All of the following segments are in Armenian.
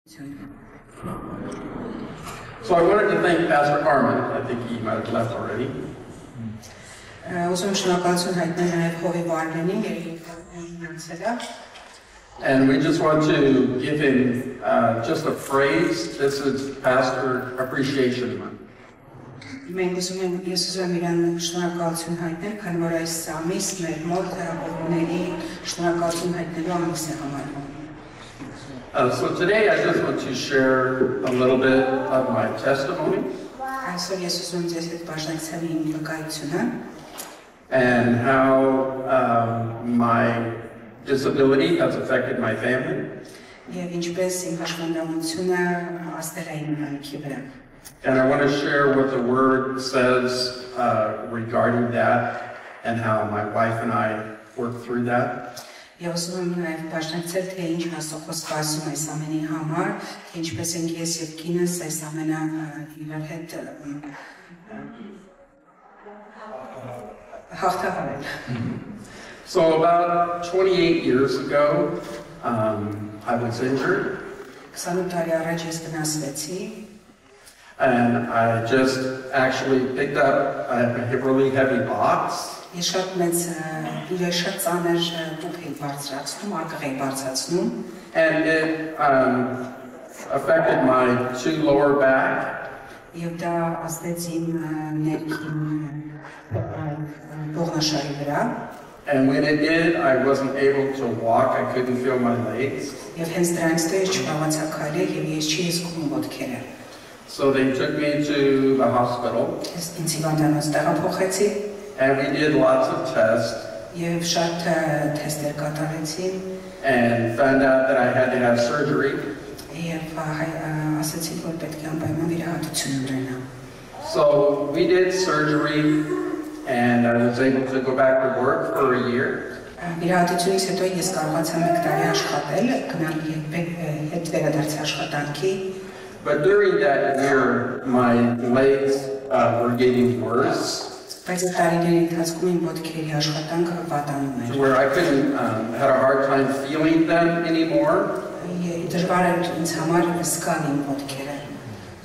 So I wanted to thank Pastor Armin. I think he might have left already. And we just want to give him just a phrase. This is Pastor Appreciation Month. So today I just want to share a little bit of my testimony and how my disability has affected my family. And I want to share what the Word says regarding that and how my wife and I worked through that. So about 28 years ago, I was injured. And I just actually picked up a really heavy box. And it affected my two lower back. And when it did, I wasn't able to walk. I couldn't feel my legs. So they took me to the hospital. And we did lots of tests. And found out that I had to have surgery. So we did surgery, and I was able to go back to work for a year. But during that year, my legs were getting worse. Where I couldn't, had a hard time feeling them anymore.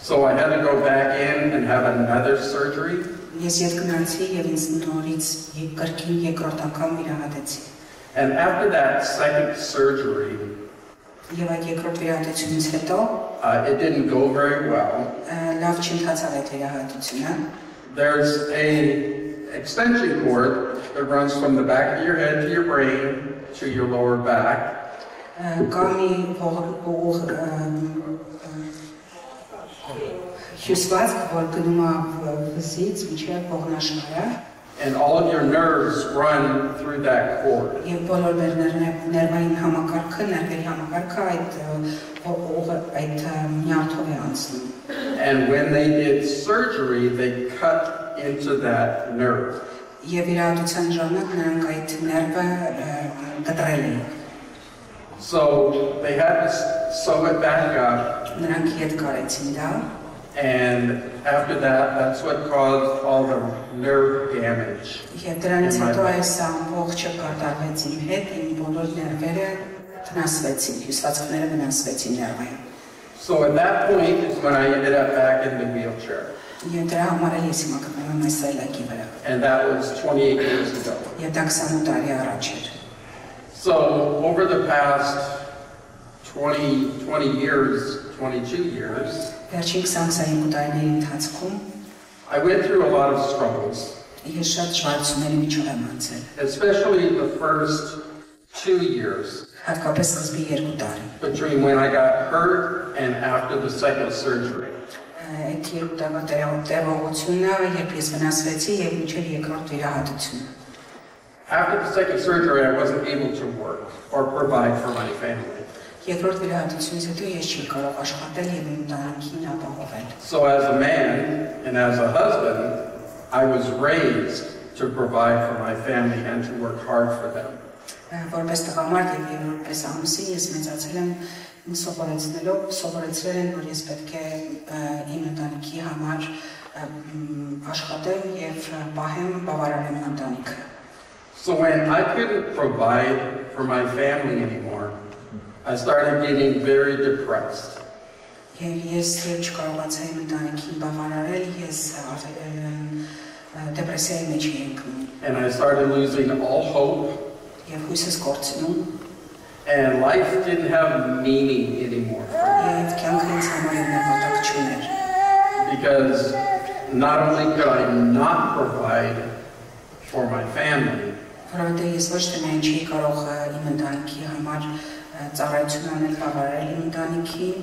So I had to go back in and have another surgery. And after that second surgery, it didn't go very well. There's an extension cord that runs from the back of your head to your brain to your lower back. And all of your nerves run through that cord. And when they did surgery, they cut into that nerve. So they had to sew it back up. And after that, that's what caused all the nerve damage. So at that point is when I ended up back in the wheelchair. And that was 28 years ago. So over the past 22 years, I went through a lot of struggles, especially the first 2 years between when I got hurt and after the second surgery. After the second surgery, I wasn't able to work or provide for my family. So as a man and as a husband, I was raised to provide for my family and to work hard for them. So when I couldn't provide for my family anymore, I started getting very depressed. Եվ ես չկարողացա իմ ընտանիքին բավարարել, ես դեպրեսիայի մեջ էի ընկնում։ And I started losing all hope. Եվ հույսս կորցնում։ And life didn't have meaning anymore. Եվ կյանքը ինձ համար նպատակ չուներ։ Because not only could I not provide for my family, Որովհետև ես ոչ թե միայն չի կարող իմ ընտանիքի համար ծառայություն անել, բավարարել իմ ընտանիքին,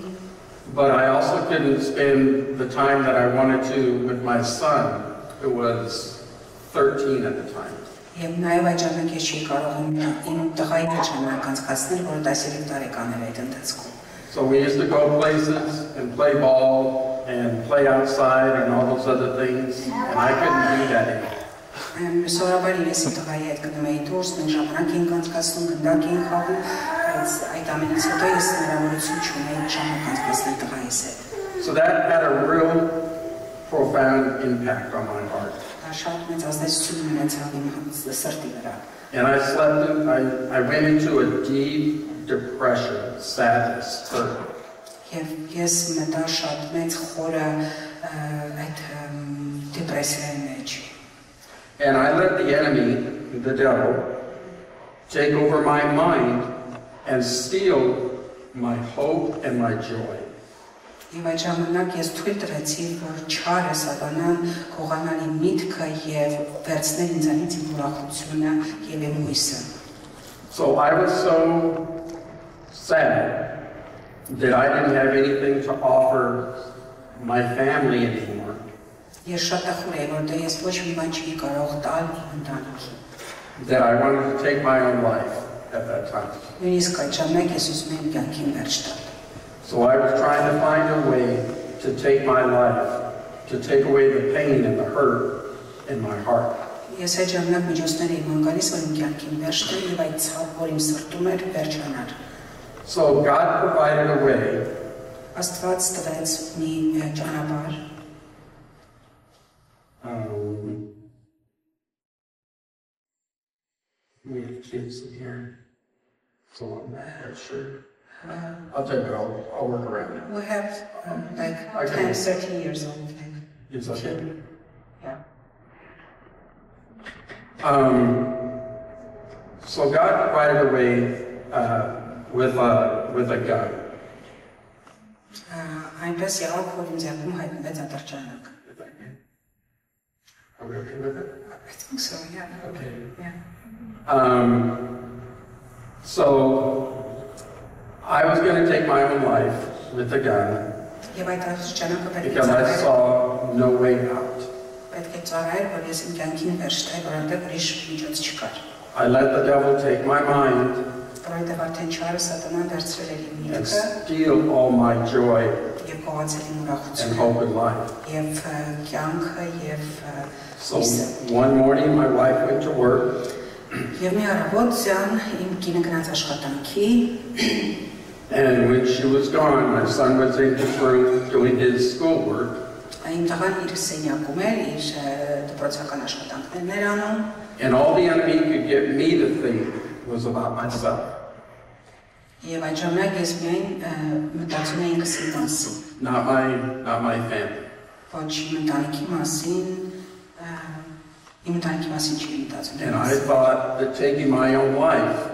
but I also couldn't spend the time that I wanted to with my son, who was 13 at the time. Եվ նաև այդ ժամանակ ես չի կարող իմ տղայի հետ ժամանակ անցկացնել, որը 13 տարեկան էր այդ ընթացքում։ So we used to go places and play ball and play outside and all those other things, and I couldn't do that anymore. Սովորաբար ես իմ տղայի հետ գնում էի դուրս, մենք ժամանակ էինք անցկացնում, գնդակ էինք խաղում, բայց այդ ամենից հետո ես հնարավորություն չունեի ժամանակ անցկացնել տղայիս հետ։ So that had a real profound impact on my heart. Դա շատ մեծ ազդեցություն ունեցավ իմ սրտի վրա։ And I went into a deep depression, sadness, hurt. Եվ ես մտա շատ մեծ խորը այդ դեպրեսիայի մեջ։ And I let the enemy, the devil, take over my mind and steal my hope and my joy. Եվ այդ ժամանակ ես թույլ տվեցի, որ չարը սատանան կողանալ իմ միտքը եւ վերցնել ինձանից իմ ուրախությունը եւ իմ հույսը։ So I was so sad that I didn't have anything to offer my family anymore. Ես շատ ախոր էի, որտեղ ես ոչ մի բան չի կարող տալ իմ ընտանիքին։ That I wanted to take my own life at that time. Նույնիսկ այդ ժամանակ ես ուզում էի կյանքին վերջ տալ։ So I was trying to find a way to take my life, to take away the pain and the hurt in my heart. Ես այդ ժամանակ միջոցներ էի մանգալիս, որ իմ կյանքին վերջ տալ եւ այդ ցավ, որ իմ սրտում էր, վերջանար։ So God provided a way. Աստված տվեց մի ճանապարհ։ We have kids in here, so I'm not sure. I'll take it. I'll work around it. We have like 10, 13 years old. It's okay. Yeah. So God provided a way with a gun. Այնպես եղավ, որ ինձ ակում հայտնվեց ատրճանակ։ Are we okay with it? I think so, yeah. Okay. Yeah. So I was going to take my own life with a gun because I saw no way out. I let the devil take my mind and steal all my joy and hope in life. So one morning my wife went to work. And when she was gone, my son was in his room doing his schoolwork. And all the enemy could get me to think was about myself. Not my family. And I thought that taking my own life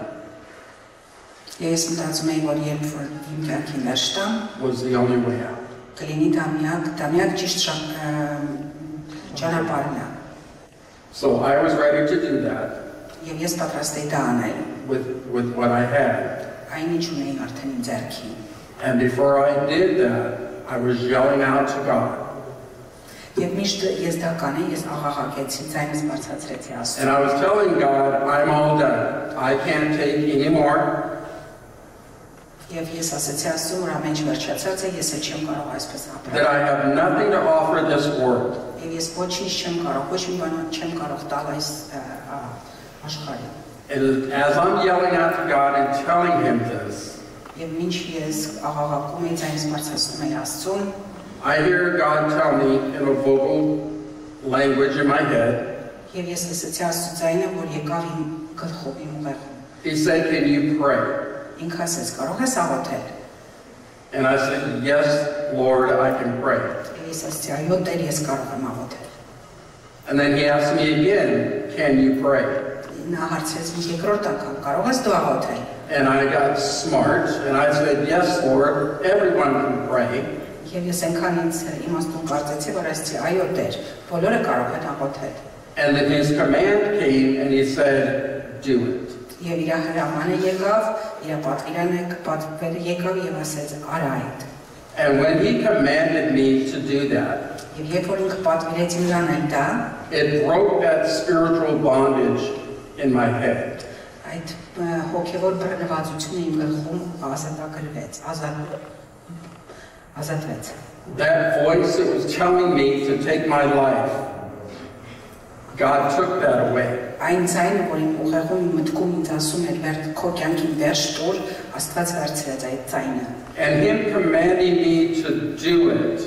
was the only way out. So I was ready to do that with what I had. And before I did that, I was yelling out to God. And I was telling God, I'm all done. I can't take any more. That I have nothing to offer this world. And as I'm yelling out to God and telling him this, I hear God tell me in a vocal language in my head. He said, can you pray? And I said, yes, Lord, I can pray. Ես ասացի, այո, Տեր, ես կարող եմ աղոթել։ And then he asked me again, can you pray? Նա հարցրեց ինձ երկրորդ անգամ, կարող ես դու աղոթել։ And I got smart, and I said, yes, Lord, everyone can pray. Եվ ես այնքան ինձ իմաստուն կարծեցի, որ ասացի, այո, Տեր, բոլորը կարող են աղոթել։ And then his command came, and he said, do it. Եվ իր հրամանը եկավ, իր պատվերը եկավ եւ ասեց, արա այդ։ And when he commanded me to do that, Եվ երբ որ ինքը պատվիրեց ինձ անել դա, it broke that spiritual bondage in my head. այդ հոգեվոր բռնվածությունը իմ գլխում ազատվեց։ That voice that was telling me to take my life, God took that away. Այն ձայնը, որ իմ ուղեղում մտքում ինձ ասում էր քո կյանքին վերջ տուր, Աստված վերցրեց այդ ձայնը։ And him commanding me to do it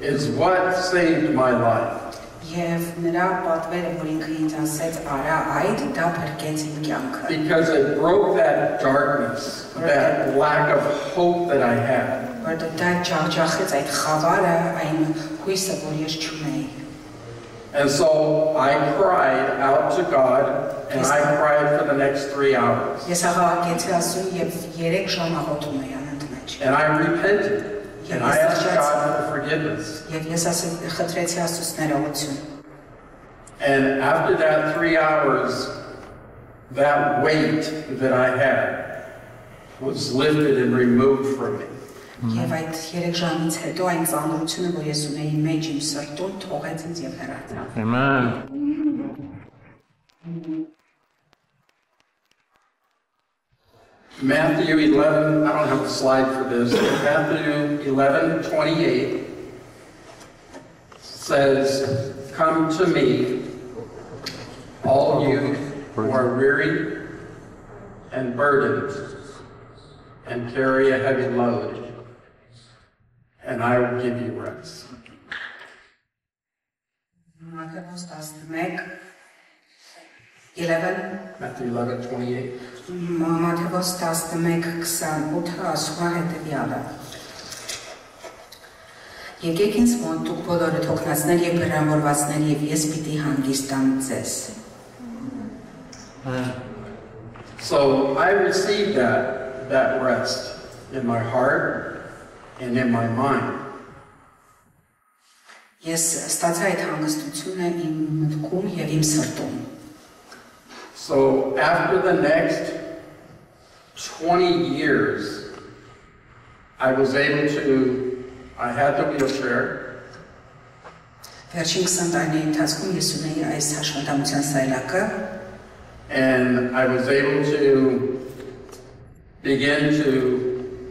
is what saved my life. Եվ նրա պատվերը, որ ինքը ինձ ասեց, արա այդ, դա փրկեց իմ կյանքը։ Because it broke that darkness, that lack of hope that I had. Որտեղ դա ջախջախեց այդ խավարը, այն հույսը, որ ես չունեի։ And so I cried out to God, and I cried for the next 3 hours. Ես աղաղակեցի ասում եւ 3 ժամ աղոթում էի անընդմեջ։ And I repented, and I asked God for forgiveness. Եվ ես խնդրեցի Աստծուց ներողություն։ And after that 3 hours, that weight that I had was lifted and removed from me. Եվ այդ 3 ժամից հետո այն ծանրությունը, որ ես ունեի մեջ իմ սրտում, թողեց ինձ եւ հեռացավ։ Amen. Matthew 11, I don't have a slide for this, but Matthew 11:28 says, come to me, all you who are weary and burdened, and carry a heavy load, and I will give you rest. Մատթեոս 11 Matthew 11:28. Մատթեոս 11:28 ասում է հետևյալը. Եկեք ինձ մոտ դուք բոլորը թողնածներ եւ հրամորվածներ եւ ես պիտի հանգստամ ձեզ։ So I received that rest in my heart and in my mind. Ես ստացա այդ հանգստությունը իմ մտքում եւ իմ սրտում։ So after the next 20 years, I was able to, I had the wheelchair. Վերջին 20 տարիների ընթացքում ես ունեի այս հաշվետվության սայլակը։ And I was able to begin to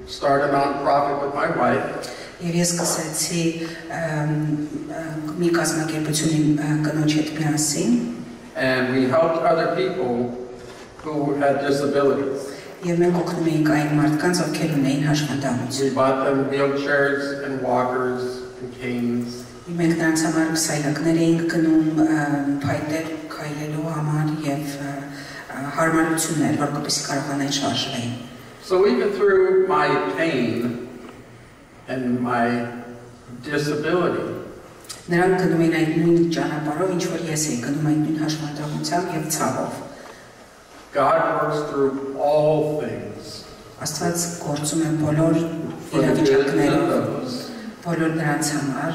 start a non-profit with my wife. Եվ ես սկսեցի մի կազմակերպություն իմ կնոջ հետ միասին։ And we helped other people who had disabilities. Եվ մենք օգնում էինք այն մարդկանց, ովքեր ունեին հաշվանդամություն։ We bought them wheelchairs and walkers and canes. Մենք նրանց համար սայլակներ էինք գնում, փայտեր քայլելու համար եւ հարմարություններ, որպեսզի կարողանային շարժվել։ So even through my pain and my disability, Նրանք գնում էին այդ նույն ճանապարհով, ինչ որ ես էի գնում այդ նույն հաշվանդամությամբ եւ ցավով։ God works through all things Աստված գործում է բոլոր for the good of իրավիճակներով, those բոլոր նրանց համար,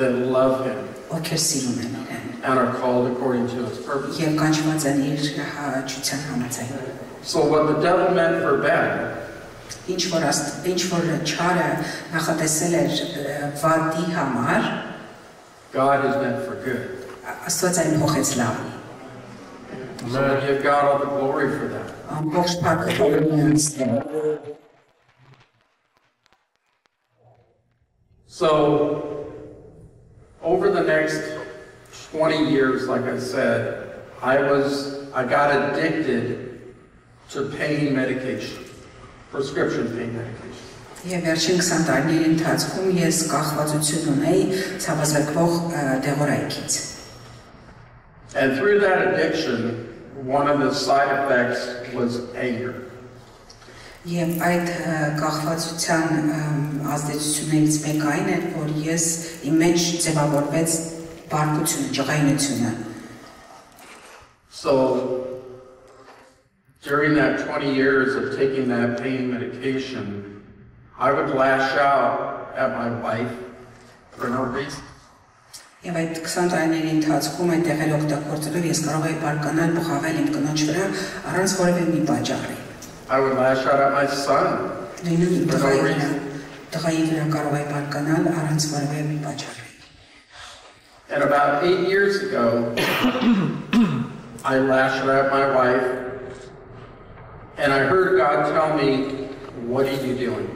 that love Him ովքեր սիրում են իրեն and are called according to His purpose. եւ կանչված են իր հաճության համաձայն։ So what the devil meant for bad, Ինչ որ չարը նախատեսել էր վատի համար, God has meant for good. Աստված այն փոխեց լավ։ So we give God all the glory for that. Ամբողջ փառքը So over the next 20 years, like I said, I got addicted to pain medication, prescription pain medication. Եվ վերջին 20 տարիների ընթացքում ես կախվածություն ունեի ցավազրկվող դեղորայքից։ And through that addiction, one of the side effects was anger. Եվ այդ կախվածության ազդեցություններից մեկը այն էր, որ ես իմ մեջ ձևավորվեց բարկությունը, ջղայնությունը։ So during that 20 years of taking that pain medication, I would lash out at my wife for no reason. Եվ այդ 20 տարիների ընթացքում այդ տեղեր օգտագործելով ես կարող էի բարկանալ բխավել իմ կնոջ վրա առանց որևէ մի պատճառի։ I would lash out at my son Նույնիսկ for no reason. տղայի վրա կարող էի բարկանալ առանց որևէ մի պատճառի։ And about 8 years ago, I lashed out at my wife, and I heard God tell me, "What are you doing?"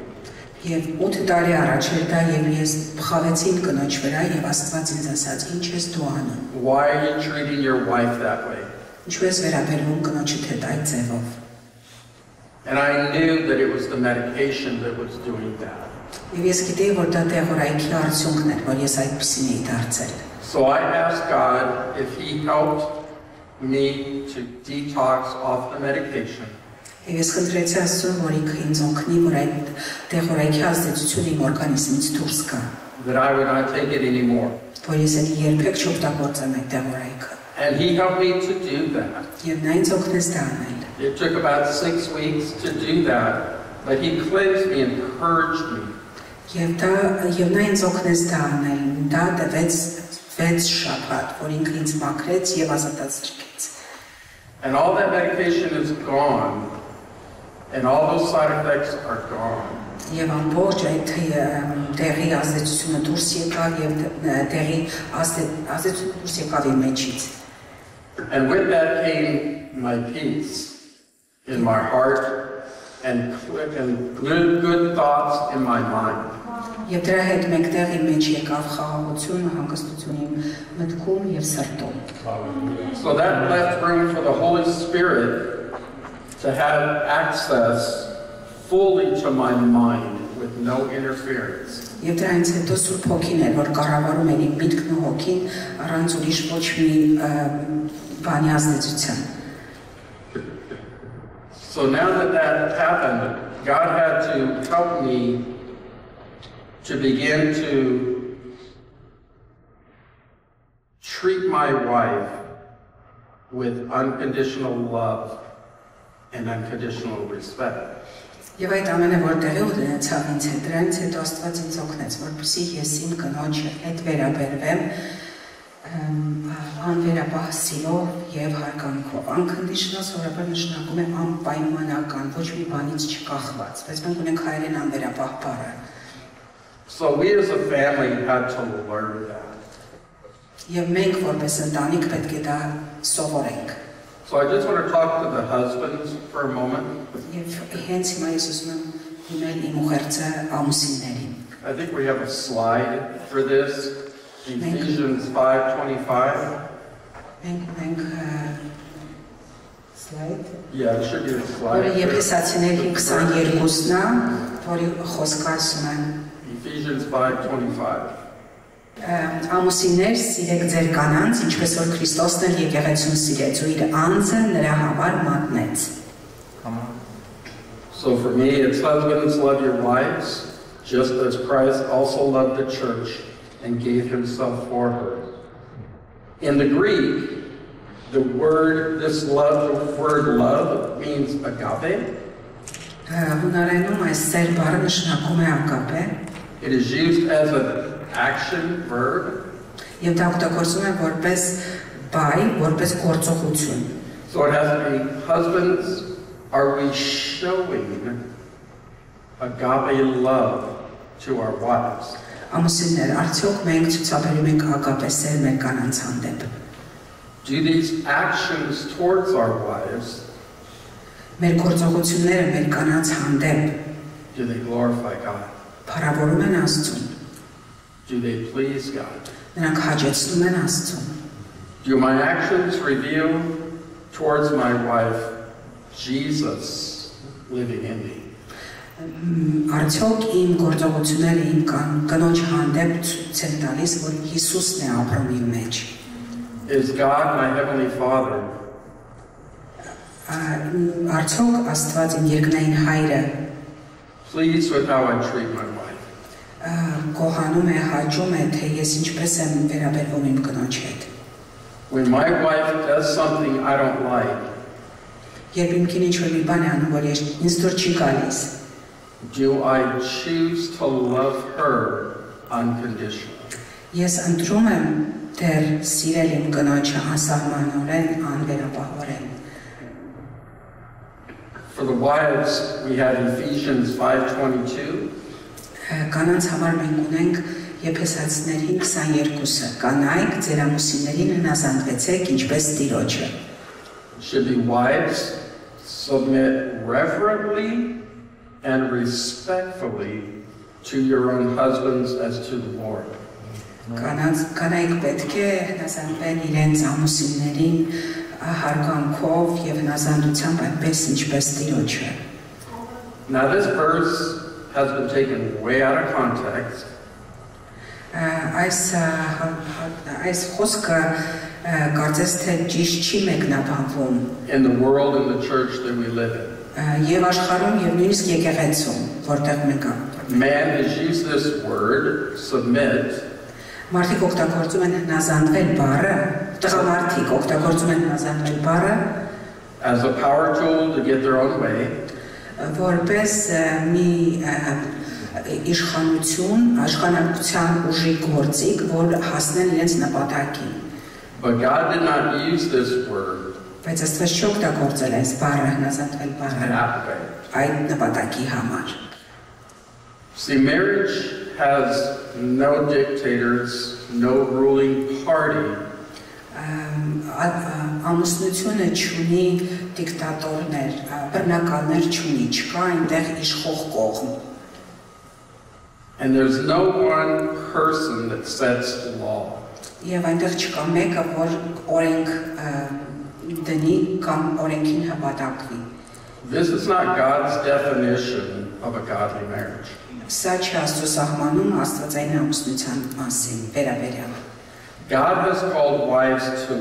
Եվ 8 տարի առաջ էր դա, եւ ես բխավեցի իմ կնոջ վրա եւ Աստված ինձ ասաց. «Ինչ ես դու անում»։ Why are you treating your wife that way? Ինչու ես վերաբերվում կնոջդ հետ այդ ձևով։ And I knew that it was the medication that was doing that. Եվ ես գիտեի, որ դա տեղորայքի արդյունքն էր, որ ես այդպեսին էի դարձել։ So I asked God if He helped me to detox off the medication. Եվ ես խնդրեցի Աստծուն, որ ինքը ինձ օգնի, որ այդ տեղորայքի ազդեցությունը իմ օրգանիզմից դուրս գա։ That I would not take it anymore. Որ ես այդ երբեք չօգտագործեմ այդ տեղորայքը։ And He helped me to do that. Եվ նա ինձ օգնեց դա անել։ It took about 6 weeks to do that, but He cleansed me and purged me. Եվ նա ինձ օգնեց դա անել։ Դա տևեց 6 շաբաթ, որ ինքը ինձ մաքրեց եւ ազատացրեց։ And all that medication is gone, and all those side effects are gone. Եվ ամբողջ այդ տեղի ազդեցությունը դուրս եկավ եւ տեղի ազդեցությունը դուրս եկավ իմ մեջից։ And with that came my peace in my heart and good thoughts in my mind. Եվ դրա հետ մեկտեղ իմ մեջ եկավ խաղաղություն, հանգստություն իմ մտքում եւ սրտում։ So that left room for the Holy Spirit to have access fully to my mind with no interference. Եվ դրանից հետո Սուրբ Հոգին էր, որ կառավարում էր իմ միտքն ու հոգին առանց ուրիշ ոչ մի բանի ազդեցության։ So now that that happened, God had to help me to begin to treat my wife with unconditional love and unconditional respect. Եվ այդ ամենը որ տեղի ունեցավ ինձ հետ, դրանից հետո Աստված ինձ օգնեց, որպեսզի ես իմ կնոջ հետ վերաբերվեմ անվերապահ սիրով եւ հարգանքով։ Unconditional սովորաբար նշանակում է անպայմանական, ոչ մի բանից չկախված, բայց մենք ունենք հայերեն անվերապահ բառը։ So we as a family had to learn that. Եվ մենք որպես ընտանիք պետք է դա սովորենք։ So I just want to talk to the husbands for a moment. Եվ հենց հիմա ես ուզում եմ դիմել իմ ուղերձը ամուսիններին։ I think we have a slide for this. Ephesians 5:25. Մենք ունենք slide. Yeah, there should be a slide. Որը Եփեսացիների 22-ն է, որի խոսքը ասում է Ephesians 5:25. Ամուսիններ սիրեք ձեր կանանց, ինչպես որ Քրիստոսն էլ եկեղեցուն սիրեց ու իր անձը նրա համար մատնեց։ So for me, it's husbands, love your wives, just as Christ also loved the church and gave himself for her. In the Greek, the word love means agape. Հունարենում այս սեր բառը նշանակում է ագապե։ It is used as an action verb. Եվ դա օգտագործվում է որպես բայ, որպես գործողություն։ So it has to be husbands, are we showing agape love to our wives? Ամուսիններ, արդյոք մենք ցուցաբերում ենք ագապե սեր մեր կանանց հանդեպ։ Do these actions towards our wives, մեր գործողությունները մեր կանանց հանդեպ do they glorify God? փառավորում են Աստծուն։ Do they please God? Նրանք հաճեցնում են Աստծուն։ Do my actions reveal towards my wife Jesus living in me? Արդյոք իմ գործողությունները իմ կնոջ հանդեպ ցույց են տալիս, որ Հիսուսն է ապրում իմ մեջ։ Is God my heavenly Father? Արդյոք Աստված իմ երկնային հայրը Pleased with how I treat my wife? գոհանում է, հաճում է, թե ես ինչպես եմ վերաբերվում իմ կնոջ հետ։ When my wife does something I don't like, Երբ իմ կինը ինչ-որ մի բան է անում, որ ինձ դուր չի գալիս, do I choose to love her unconditionally? ես ընտրում եմ դեռ սիրել իմ կնոջը անսահմանորեն, անվերապահորեն։ For the wives, we have Ephesians 5:22. Կանանց համար մենք ունենք Եփեսացիներին 22-ը. Կանայք ձեր ամուսիններին հնազանդվեցեք ինչպես Տիրոջը։ Should be wives, submit reverently and respectfully to your own husbands as to the Lord. Կանայք պետք է հնազանդվեն իրենց ամուսիններին հարգանքով եւ հնազանդությամբ այնպես ինչպես Տիրոջը։ Now this verse has been taken way out of context. Այս խոսքը կարծես թե ճիշտ չի մեկնաբանվում In the world and the church that we live in. Եվ աշխարհում եւ նույնիսկ եկեղեցում, որտեղ մենք ապրում ենք։ Man has used this word, submit, Մարդիկ օգտագործում են հնազանդվել բառը, տղամարդիկ օգտագործում են հնազանդվել բառը as a power tool to get their own way. Որպես մի իշխանության ուժի գործիք, որ հասնեն իրենց նպատակին։ But God did not use this word Բայց Աստված չի օգտագործել այս բառը հնազանդվել in բառը that way. այդ նպատակի համար։ See, marriage has no dictators, no ruling party. Ամուսնությունը չունի դիկտատորներ, բռնակալներ չունի, չկա այնտեղ իշխող կողմ։ And there's no one person that sets law. Եվ այնտեղ չկա մեկը, որ օրենք դնի կամ օրենքին հպատակվի։ This is not God's definition of a godly marriage. Սա չի Աստծո սահմանում աստվածային ամուսնության մասին, վերաբերյալ։ God has called wives to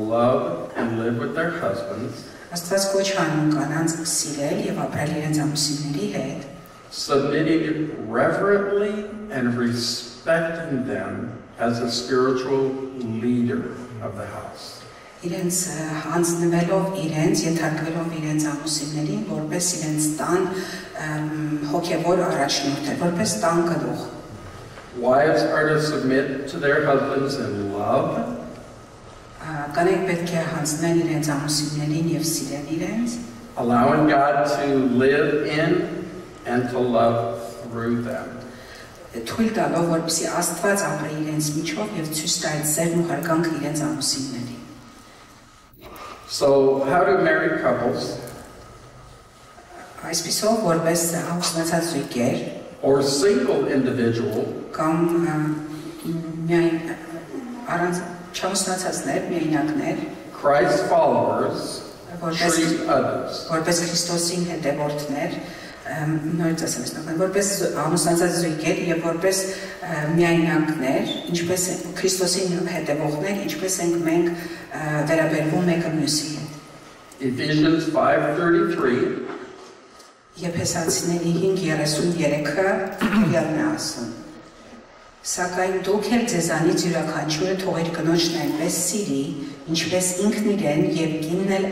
love and live with their husbands, Աստված կոչ անում կանանց սիրել եւ ապրել իրենց ամուսինների հետ, submitting reverently and respecting them as a spiritual leader of the house. իրենց հանձնվելով իրենց, ենթարկվելով իրենց ամուսիններին, որպես իրենց տան հոգևոր առաջնորդ, որպես տան գլուխ։ Wives are to submit to their husbands in love, Կանայք պետք է հանձնեն իրենց ամուսիններին եւ սիրեն իրենց, allowing God to live in and to love through them. թույլ տալով, որպեսզի Աստված ապրի իրենց միջով եւ ցույց տա այդ սերն ու հարգանքը իրենց ամուսիններին։ So, how do married couples Այսպիսով, որպես ամուսնացած զույգեր or single individual կամ միայն առանց չամուսնացածներ, միայնակներ, Christ followers treat others որպես Քրիստոսին հետևորդներ, նորից ասեմ այսնական, որպես ամուսնացած զույգեր եւ որպես միայնակներ, ինչպես Քրիստոսին հետևողներ, ինչպես ենք մենք վերաբերվում մեկը մյուսի հետ։ Ephesians 5:33 Եփեսացիների 5:33-ը յալն է ասում. Սակայն դուք էլ ձեզանից յուրաքանչյուրը թող իր կնոջն այնպես սիրի, ինչպես ինքն իրեն եւ կինն էլ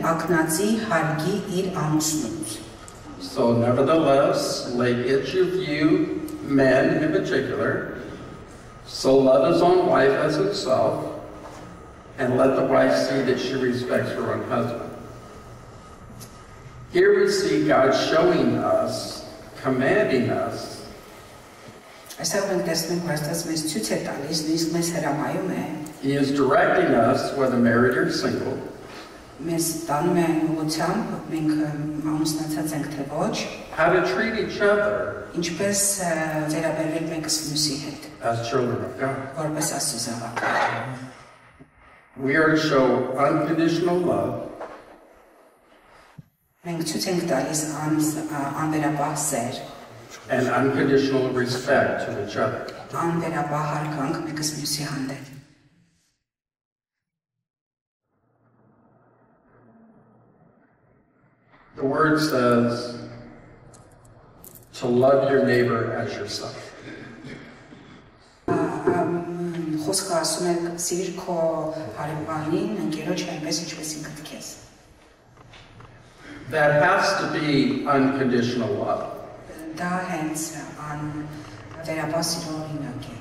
ակնածի հարգի իր ամուսնուց։ So nevertheless, let each of you, men in particular, so love his own wife as himself, and let the wife see that she respects her own husband. Here we see God showing us, commanding us, Այսօր մենք տեսնում ենք, որ Աստված մեզ ցույց է տալիս, նույնիսկ մեզ հրամայում է, He is directing us, whether married or single, մեզ տանում է ուղղությամբ, մենք ամուսնացած ենք թե ոչ, how to treat each other ինչպես վերաբերվել մեկս մյուսի հետ, as children of God. որպես Աստծո զավակ։ We are to show unconditional love, Մենք ցույց ենք տալիս անվերապահ սեր, and unconditional respect to each other. անվերապահ հարգանք մեկս մյուսի հանդեպ։ The word says, to love your neighbor as yourself. Խոսքը ասում է սիրիր քո հարևանին, ընկերոջը այնպես ինչպես ինքդ քեզ։ That has to be unconditional love. Դա հենց անվերապահ սիրո օրինակ է։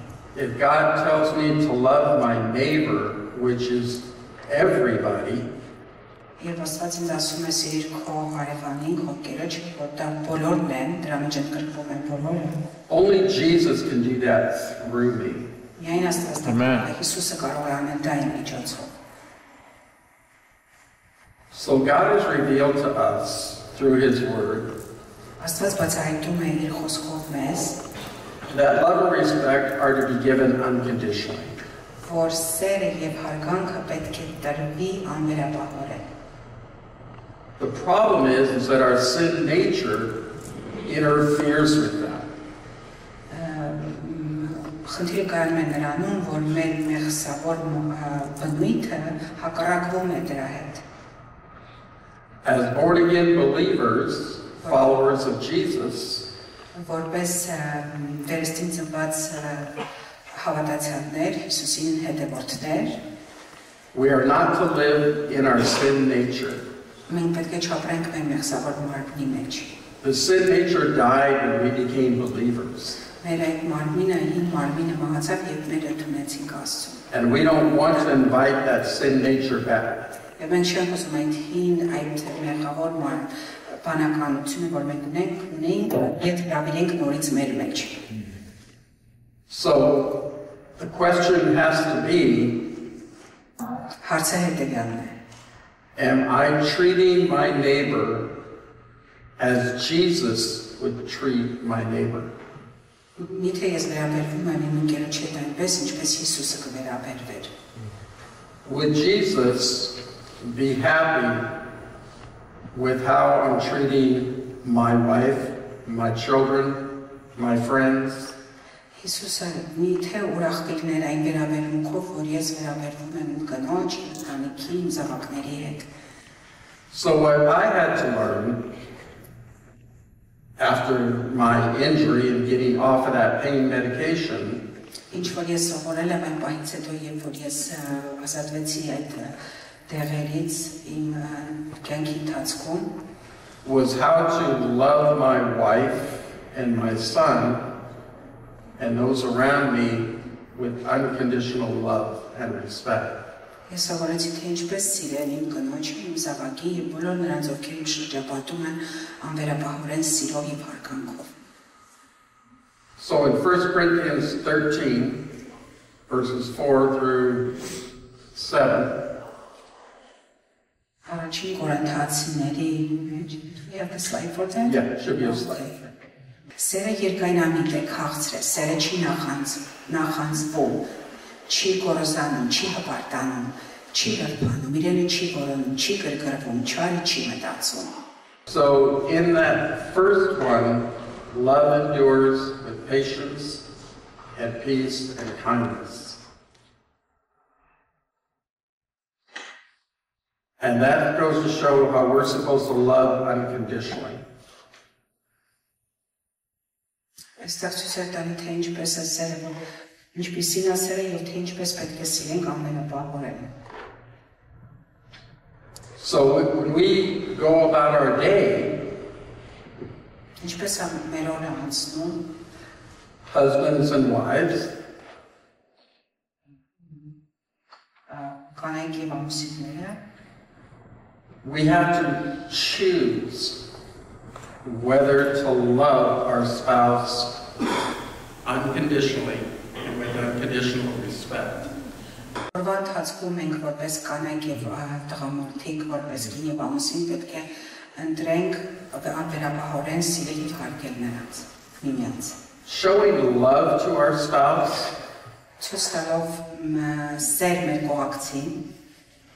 If God tells me to love my neighbor, which is everybody, Եվ Աստված ինձ ասում է սիրիր քո հարևանին, քո ընկերոջը, որ դա բոլորն են, դրա մեջ ընդգրկվում են բոլորը։ only Jesus can do that through me. Միայն Աստված դա Հիսուսը կարող է անել դա իմ միջոցով։ So God has revealed to us through His Word Աստված բացահայտում է իր խոսքով մեզ, that love and respect are to be given unconditionally. որ սերը եւ հարգանքը պետք է տրվի անվերապահորեն։ The problem is that our sin nature interferes with that. Խնդիրը կայանում է նրանում, որ մեր մեղսավոր բնույթը հակառակվում է դրա հետ։ As born-again believers, followers of Jesus, Որպես վերստին ծնված հավատացյալներ, Հիսուսին հետևորդներ, we are not to live in our sin nature. մենք պետք է չապրենք մեր մեղսավոր մարմնի մեջ։ The sin nature died when we became believers. Մեր այդ մարմինը, հին մարմինը մահացավ եւ մեր ընդունեցինք Աստծուն։ And we don't want to invite that sin nature back. Եվ մենք չենք ուզում այդ հին, այդ մեղավոր բանականությունը, որ մենք ունենք, ետ հրավիրենք նորից մեր մեջ։ So the question has to be, Հարցը հետևյալն է. am I treating my neighbor as Jesus would treat my neighbor? Միթե ես վերաբերվում եմ իմ ընկերոջ հետ այնպես, ինչպես Հիսուսը կվերաբերվեր։ Would Jesus be happy with how I'm treating my wife, my children, my friends? Հիսուսը միթե ուրախ կլիներ այն վերաբերմունքով, որ ես վերաբերվում եմ իմ կնոջ, իմ ընտանիքի, իմ զավակների հետ։ So what I had to learn after my injury and getting off of that pain medication Ինչ որ ես սովորել եմ այն պահից հետո, երբ որ ես ազատվեցի այդ դեղերից իմ կյանքի ընթացքում, was how to love my wife and my son and those around me with unconditional love and respect. Ես սովորեցի թե ինչպես սիրել իմ կնոջը, իմ զավակին եւ բոլոր նրանց, ովքեր իմ շրջապատում են անվերապահորեն սիրով եւ հարգանքով։ So in 1 Corinthians 13, verses 4 through 7, Առաջին Կորինթացիների մեջ, you have the slide for that? yeah, it should be a slide. Սերը երկայնամիտ է, քաղցր է, սերը չի նախանձվում, չի գոռոզանում, չի հպարտանում, չի հրփանում, իրենը չի որոնում, չի գրգռվում, չարի չի մտածում։ So in that first one, love endures with patience and peace and kindness. And that goes to show how we're supposed to love unconditionally. Այստեղ ցույց է տալի, թե ինչպես է սերը, ինչպիսին է սերը եւ թե ինչպես պետք է սիրենք ամենապահորեն։ So when we go about our day, Ինչպես է մեր օրը անցնում, husbands and wives, կանայք եւ ամուսինները, we have to choose whether to love our spouse unconditionally and with unconditional respect. Օրվա ընթացքում մենք որպես կանայք եւ տղամարդիկ, որպես կին եւ ամուսին պետք է ընտրենք անվերապահորեն սիրել եւ հարգել նրանց, միմյանց։ Showing love to our spouse Ցույց տալով սեր մեր կողակցին,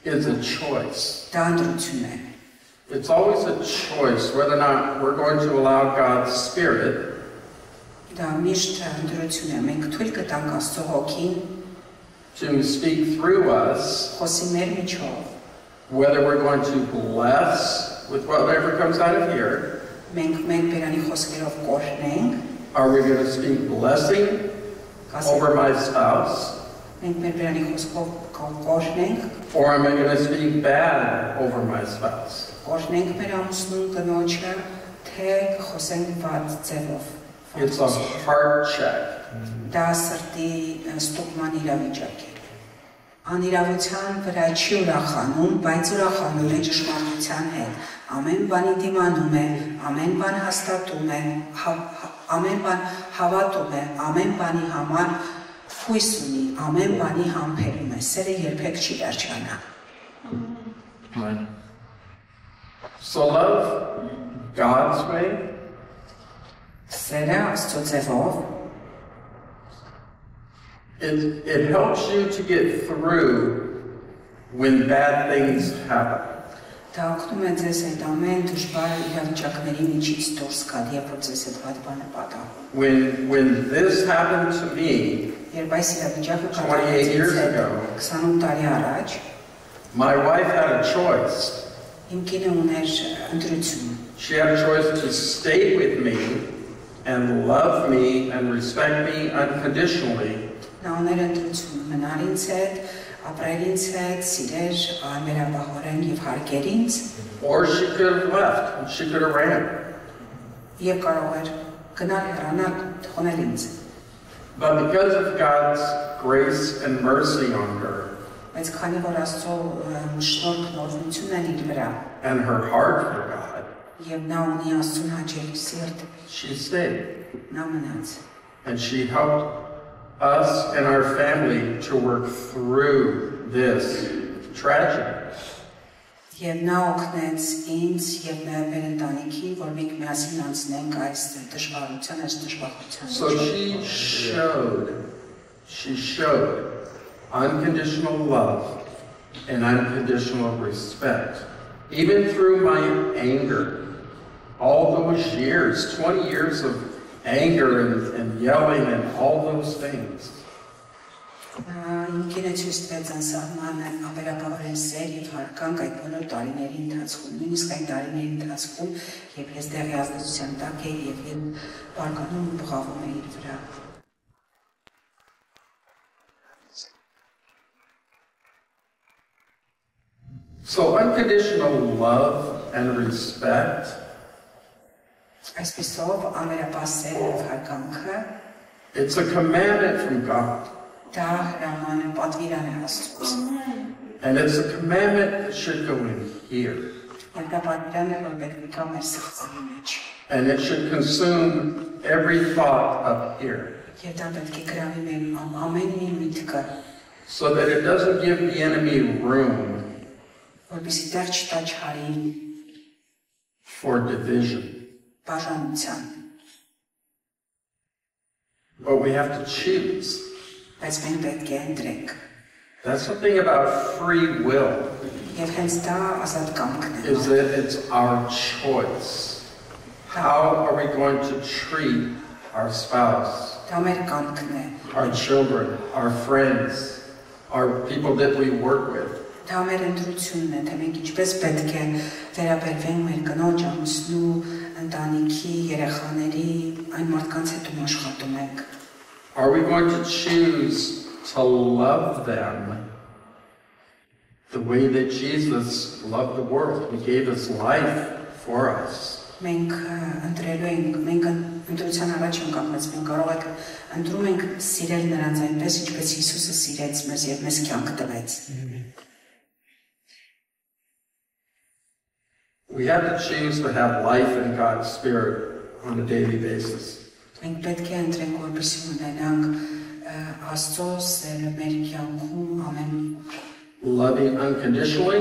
is a choice. դա ընտրություն է։ It's always a choice whether or not we're going to allow God's Spirit Դա միշտ ընտրություն է։ Մենք թույլ կտանք Աստծո հոգին to speak through us, խոսի մեր միջով, whether we're going to bless with whatever comes out of here, մենք մեր բերանի խոսքերով կօրհնենք, Are we going to speak blessing over my spouse? մենք մեր բերանի խոսքով կօրհնենք, Or am I going to speak bad over my spouse? կօրհնենք մեր ամուսնուն կնոջը, թե խոսենք վատ ձևով։ It's a heart check. Դա սրտի ստուգման իրավիճակ է։ Անիրավության վրա չի ուրախանում, բայց ուրախանում է ճշմարտության հետ։ Ամեն բանի դիմանում է, ամեն բան հաստատում է, ամեն բան հավատում է, ամեն բանի համար հույս ունի, ամեն բանի համբերում է, սերը երբեք չի վերջանա։ So love God's way, Սերը Աստծո ձևով it helps you to get through when bad things happen. դա օգնում է ձեզ այդ ամեն դժվար իրավիճակների միջից դուրս գալ, երբ որ ձեզ այդ վատ բանը պատահ։ When this happened to me Երբ այս իրավիճակը 28 years ago, 28 տարի առաջ, my wife had a choice. իմ կինը ուներ ընտրություն։ She had a choice to stay with me and love me and respect me unconditionally, Նա ուներ ընտրություն մնալ ինձ հետ, ապրել ինձ հետ, սիրել ամենաբահորեն եւ հարգել ինձ, or she could have left. She could have ran. եւ կարող էր գնալ հեռանալ, թողնել ինձ։ But because of God's grace and mercy on her Բայց քանի որ Աստծո շնորհքն օրհնությունն է իր վրա, and her heart for God, եւ նա ունի Աստծուն հաճելի սիրտ, she stayed. նա մնաց։ And she helped us and our family to work through this tragedy. Եվ նա օգնեց ինձ եւ նաեւ մեր ընտանիքին, որ մենք միասին անցնենք այս դժվարության, այս դժբախտության։ So she showed unconditional love and unconditional respect. Even through my anger, all those years, 20 years of anger and yelling and all those things. Իմ կինը ցույց տվեց անսահման ապերապահորեն սեր եւ հարկանք այդ բոլոր տարիների ընթացքում, նույնիսկ այն տարիների ընթացքում, երբ ես դեղի ազդեցության տակ էի եւ բարկանում ու բղավում էի իր վրա։ So unconditional love and respect Այսպիսով ամենապահ սերը եւ հարկանքը it's a commandment from God. դա հրաման է, պատվիրան է Աստծուց։ And it's a commandment that should go in here. Եվ դա պատվիրան է, որ պետք է գա մեր սրտերի մեջ։ And it should consume every thought up here. Եվ դա պետք է գրավի մեր ամեն մի միտքը, So that it doesn't give the enemy room որպեսզի տեղ չտա չարին, for division. բաժանության։ But we have to choose. Բայց մենք պետք է ընտրենք։ That's something about free will, Եվ հենց դա ազատ կամքն է։ is that it's our choice. How are we going to treat our spouse, Դա մեր կամքն է։ our children, our friends, our people that we work with? Դա մեր ընտրությունն է, թե մենք ինչպես պետք է վերաբերվենք մեր կնոջ, ամուսնու, ընտանիքի, երեխաների, այն մարդկանց հետ ում աշխատում ենք։ Are we going to choose to love them the way that Jesus loved the world? He gave his life for us. Մենք ընտրելու ենք, մենք ընտրության առաջ ենք կապված, մենք կարող ենք ընտրում ենք սիրել նրանց այնպես, ինչպես Հիսուսը սիրեց մեզ եւ մեզ կյանք տվեց։ We have to choose to have life in God's Spirit on a daily basis. Մենք պետք է ընտրենք, որպեսզի ունենանք Աստծո սերը մեր կյանքում ամեն Loving unconditionally,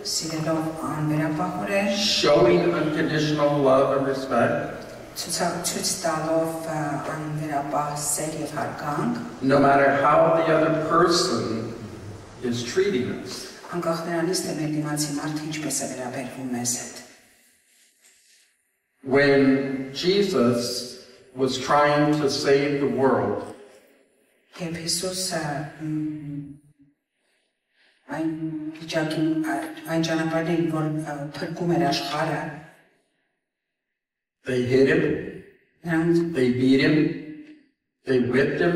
սիրելով անվերապահորեն, showing unconditional love and respect, ցույց տալով անվերապահ սեր եւ հարկանք, no matter how the other person is treating us. անկախ նրանից, թե մեր դիմացի մարդը ինչպես է վերաբերվում մեզ հետ։ When Jesus was trying to save the world, Երբ Հիսուսը այն վիճակին, այն ճանապարհին, որ փրկում էր աշխարհը, They hit him. Նրանք They beat him. They whipped him.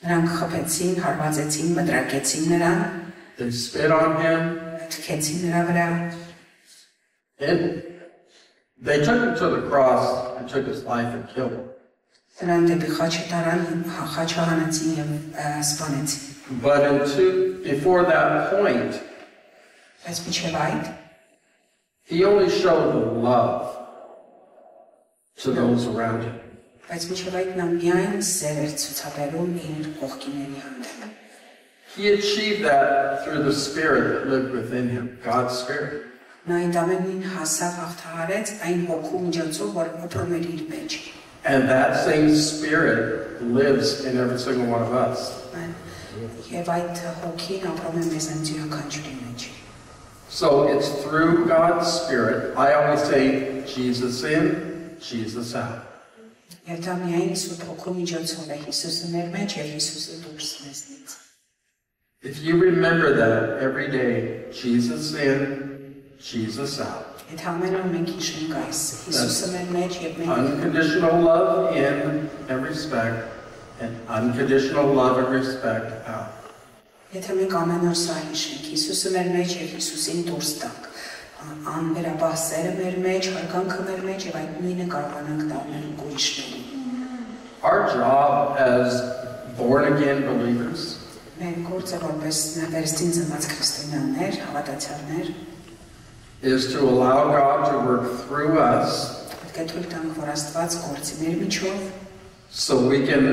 խփեցին, հարվածեցին, մտրակեցին նրան, They spit on him. թքեցին նրա վրա, And they took him to the cross and took his life and killed him. նրան դեպի խաչը տարան, խաչը հանեցին եւ սպանեցին։ But before that point, Բայց մինչև այդ he only showed love to those around him. Բայց մինչև այդ նա միայն սեր էր ցուցաբերում իր կողքիների հանդեպ։ He achieved that through the Spirit that lived within him, God's Spirit. Նա այդ ամենին հասավ հաղթահարեց այն հոգու միջոցով, որ ապրում էր իր մեջ։ And that same Spirit lives in every single one of us. Եվ այդ հոգին ապրում է մեզանց յուրաքանչյուրի մեջ։ So it's through God's Spirit. I always say Jesus in, Jesus out. Եվ դա միայն Սուրբ Հոգու միջոցով է Հիսուսը մեր մեջ եւ Հիսուսը դուրս մեզնից։ If you remember that every day, Jesus in, Jesus out. Այդ ամենը մենք հիշենք այս Հիսուսը մեր մեջ եւ մենք Unconditional love in and respect, and unconditional love and respect out. Եթե մենք ամեն օր սա հիշենք, Հիսուսը մեր մեջ եւ Հիսուսին դուրս տանք, անվերապահ սերը մեր մեջ, հարգանքը մեր մեջ եւ այդ նույնը կարողանանք տալ մեր ուրիշներին։ Our job as born again believers Մեր գործը որպես վերստին ծնված քրիստոնյաներ, հավատացյալներ, is to allow God to work through us պետք է թույլ տանք, որ Աստված գործի մեր միջով, so we can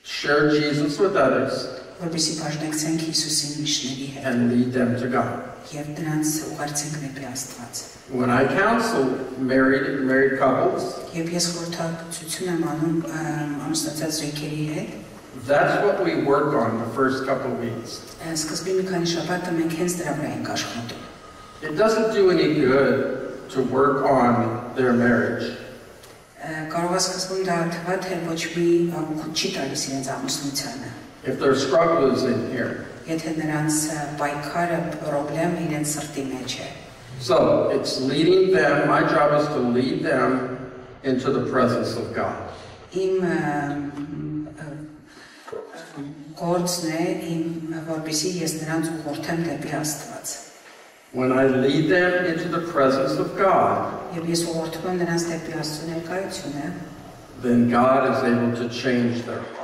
share Jesus with others որպեսզի բաժնեկցենք Հիսուսին ուրիշների հետ and lead them to God. եւ դրանց ուղարկենք դեպի Աստված։ When I counsel married couples, Եվ ես խորհրդածություն եմ անում ամուսնացած զույգերի հետ, that's what we work on the first couple of weeks. սկզբի մի քանի շաբաթը մենք հենց դրա վրա ենք աշխատում։ It doesn't do any good to work on their marriage Կարող է սկզբում դա թվա թե ոչ մի օգուտ չի տալիս իրենց ամուսնությանը։ if their struggle is in here. Եթե նրանց պայքարը պրոբլեմ իրենց սրտի մեջ է։ So it's leading them. My job is to lead them into the presence of God. Իմ գործն է որպեսզի ես նրանց ուղղորդեմ դեպի Աստված։ When I lead them into the presence of God, Եվ ես ուղղորդում եմ նրանց դեպի Աստծո ներկայությունը, then God is able to change their heart,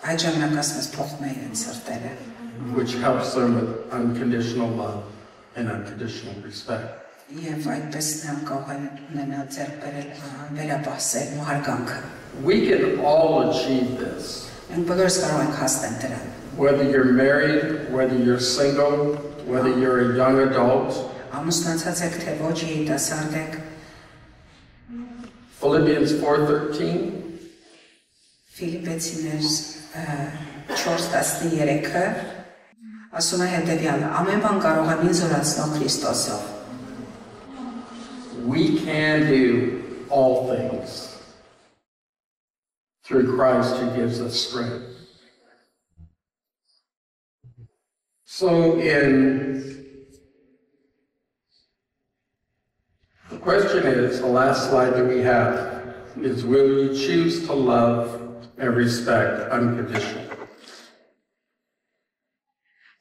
այդ ժամանակ ասես փոխում է իրենց սրտերը, which helps them with unconditional love and unconditional respect. եւ այդպես նրանք կարող են ունենալ ձեռք բերել վերապահ սերն ու հարգանքը։ We can all achieve this. Մենք բոլորս կարող ենք հասնել դրան։ Whether you're married, whether you're single, whether you're a young adult. Ամուսնացած եք թե ոչ, երիտասարդ եք։ Philippians 4:13. Ֆիլիպեցիներ 4:13-ը ասում է հետևյալը. ամեն բան կարող եմ ինձ զորացնող Քրիստոսով։ We can do all things through Christ who gives us strength. So the question is, the last slide that we have is, will you choose to love and respect unconditionally?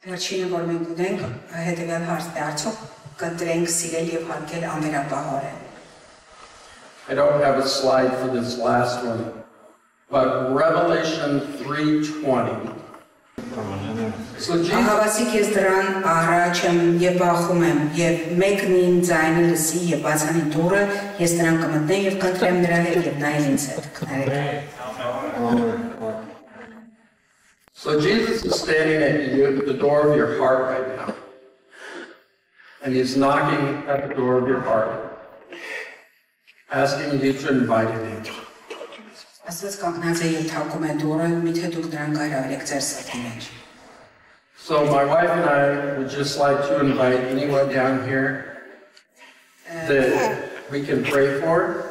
Վերջինը որ մենք ունենք հետևյալ հարցն է, արդյոք կընտրենք սիրել եւ հարգել անվերապահորեն։ I don't have a slide for this last one, but Revelation 3:20. So Jesus, Ահավասիկ ես դրան առաջ եմ եւ բախում եմ եւ մեկն իմ ձայնը լսի եւ բացանի դուռը ես դրան կմտնեմ եւ կընտրեմ նրա հետ եւ նա ինձ հետ կներեք։ So Jesus is standing at the door of your heart right now. And he's knocking at the door of your heart, asking you to invite him in. Աստված կանգնած է եւ թակում է դուռը, միթե դուք դրան կարողեք ձեր սրտի մեջ։ So my wife and I would just like to invite anyone down here that we can pray for.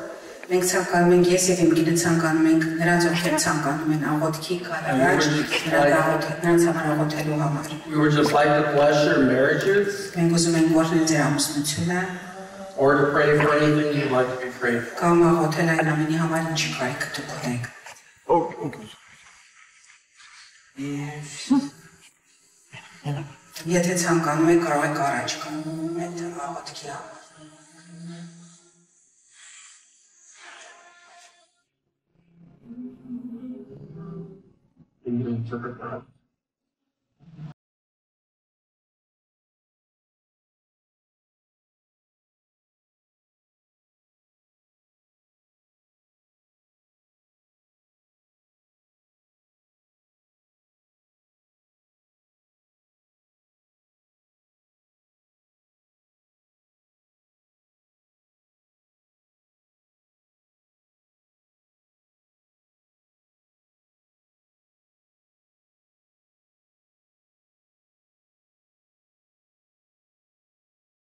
Մենք ցանկանում ենք, ես եւ իմ կինը ցանկանում ենք նրանց ովքեր ցանկանում են աղոթքի կարողաճ նրանց համար աղոթելու համար։ We would just like to bless your marriages. Մենք ուզում ենք օրհնել ձեր ամուսնությունը or to pray for anything you'd like to be prayed for. Կամ աղոթել այն ամենի համար ինչ կարիք դուք ունեք։ Եթե ցանկանում եք կարող եք առաջ գալ այդ աղոթքի համար։